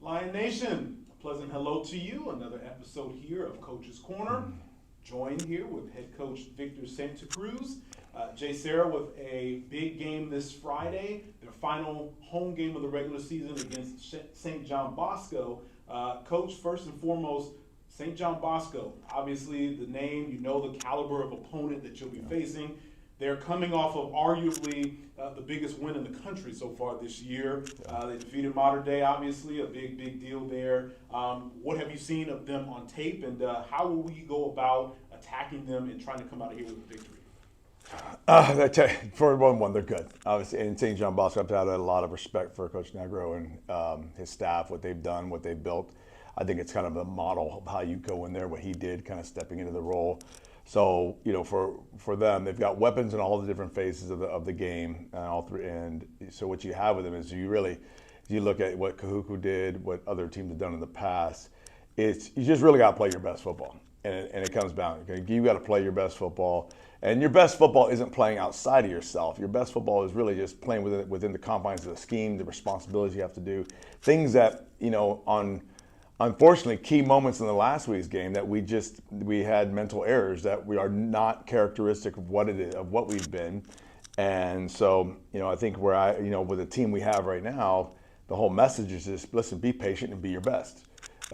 Lion Nation, a pleasant hello to you. Another episode here of Coach's Corner. Joined here with head coach Victor Santa Cruz. JSerra with a big game this Friday, their final home game of the regular season against St. John Bosco. Coach, first and foremost, St. John Bosco, obviously the name, you know the caliber of opponent that you'll be facing. They're coming off of arguably the biggest win in the country so far this year. They defeated Mater Dei, obviously, a big deal there. What have you seen of them on tape, and how will we go about attacking them and trying to come out of here with a victory? For one, they're good. Obviously, in St. John Bosco, I've had a lot of respect for Coach Negro and his staff, what they've done, what they've built. I think it's kind of a model of how you go in there, what he did, kind of stepping into the role. So, you know, for them, they've got weapons in all the different phases of the game, all three. And so what you have with them is you look at what Kahuku did, what other teams have done in the past. You just really got to play your best football, and it comes down. You got to play your best football, and your best football isn't playing outside of yourself. Your best football is really just playing within the confines of the scheme, the responsibilities you have to do, things that Unfortunately, key moments in the last week's game that we had mental errors that we are not characteristic of what it is, of what we've been. And so, I think with the team we have right now, the whole message is just, listen, be patient and be your best.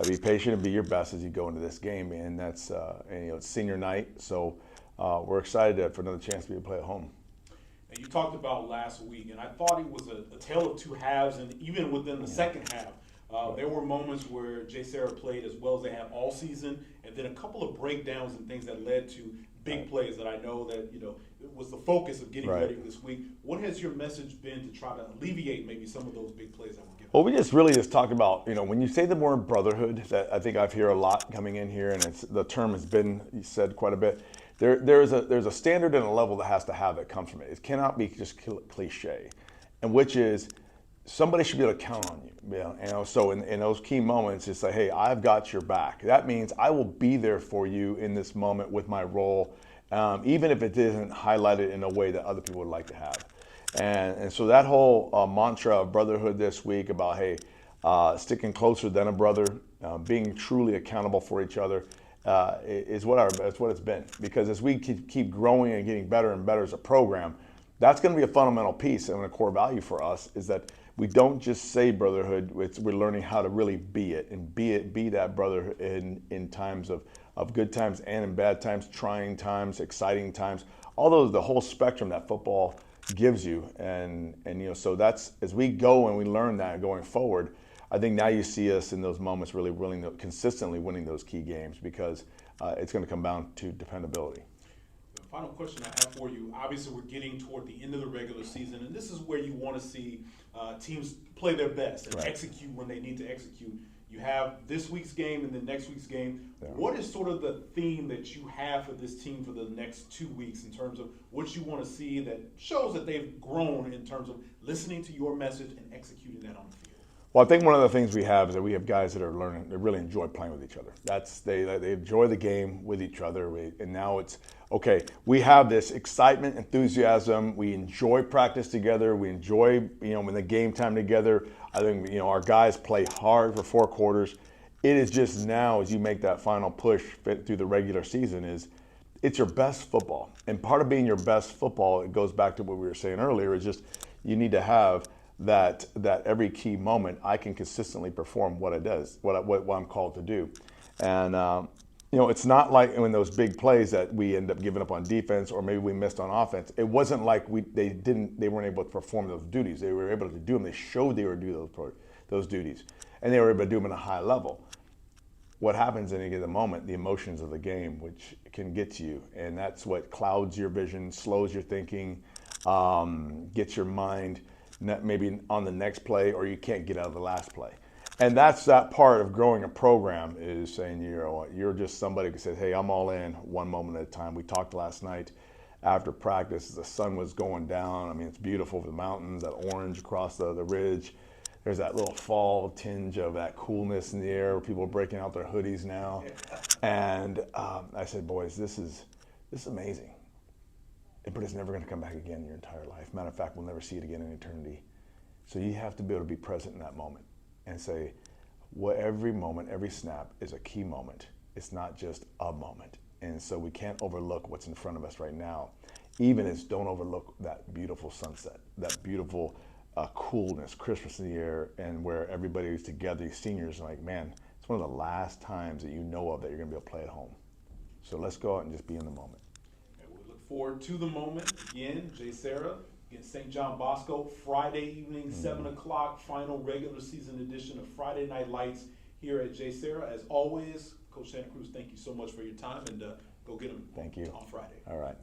Be patient and be your best as you go into this game. And that's, it's senior night. So we're excited for another chance to be able to play at home. And you talked about last week, and I thought it was a tale of two halves, and even within the second half, there were moments where JSerra played as well as they have all season, and then a couple of breakdowns and things that led to big plays that I know that it was the focus of getting ready for this week. What has your message been to try to alleviate maybe some of those big plays that were given? Well, we just really talked about when you say the word brotherhood, that I think I've heard a lot coming in here, and the term has been said quite a bit. There's a standard and a level that comes from it. It cannot be just cliche, and which is somebody should be able to count on you. So in those key moments, it's like, hey, I've got your back. That means I will be there for you in this moment with my role, even if it isn't highlighted in a way that other people would like to have. And so that whole mantra of brotherhood this week about, hey, sticking closer than a brother, being truly accountable for each other, is what it's been. Because as we keep growing and getting better and better as a program, that's going to be a fundamental piece and a core value for us is that we don't just say brotherhood, we're learning how to really be it and be that brotherhood in times of good times and in bad times, trying times, exciting times, the whole spectrum that football gives you. And so that's, as we go and we learn that going forward, I think now you see us in those moments really consistently winning those key games because it's going to come down to dependability. Final question I have for you. Obviously, we're getting toward the end of the regular season, and this is where you want to see teams play their best and execute when they need to execute. You have this week's game and the next week's game. Yeah. What is sort of the theme that you have for this team for the next 2 weeks in terms of what you want to see that shows that they've grown in terms of listening to your message and executing that on the field? Well, I think one of the things we have is that we have guys that are learning, they really enjoy playing with each other. They enjoy the game with each other, and now it's, okay, we have this excitement, enthusiasm, we enjoy practice together, we enjoy, when the game time together. I think, our guys play hard for 4 quarters. It is just now, as you make that final push through the regular season, it's your best football. And part of being your best football, it goes back to what we were saying earlier, is just you need to have that every key moment I can consistently perform what I'm called to do. And it's not like in those big plays that we end up giving up on defense or maybe we missed on offense. It wasn't like they weren't able to perform those duties. They were able to do them. They showed they were do those duties, and they were able to do them at a high level. What happens in the moment, the emotions of the game, which can get to you, and that's what clouds your vision, slows your thinking, gets your mind maybe on the next play, or you can't get out of the last play. And that's that part of growing a program is saying, you're just somebody who says, hey, I'm all in one moment at a time. We talked last night after practice as the sun was going down. I mean, it's beautiful, the mountains, that orange across the ridge. There's that little fall tinge of that coolness in the air where people are breaking out their hoodies now. And I said, boys, this is amazing. But it's never going to come back again in your entire life. Matter of fact, we'll never see it again in eternity. So you have to be able to be present in that moment and say, every moment, every snap is a key moment. It's not just a moment. And so we can't overlook what's in front of us right now. Even as don't overlook that beautiful sunset, that beautiful coolness, Christmas in the air, and where everybody is together, these seniors, like, man, it's one of the last times that you know of that you're gonna be able to play at home. So let's go out and just be in the moment. And we look forward to the moment. Again, JSerra against St. John Bosco, Friday evening, 7 o'clock, final regular season edition of Friday Night Lights here at JSerra. As always, Coach Santa Cruz, thank you so much for your time, and go get them Thank you. on Friday. All right.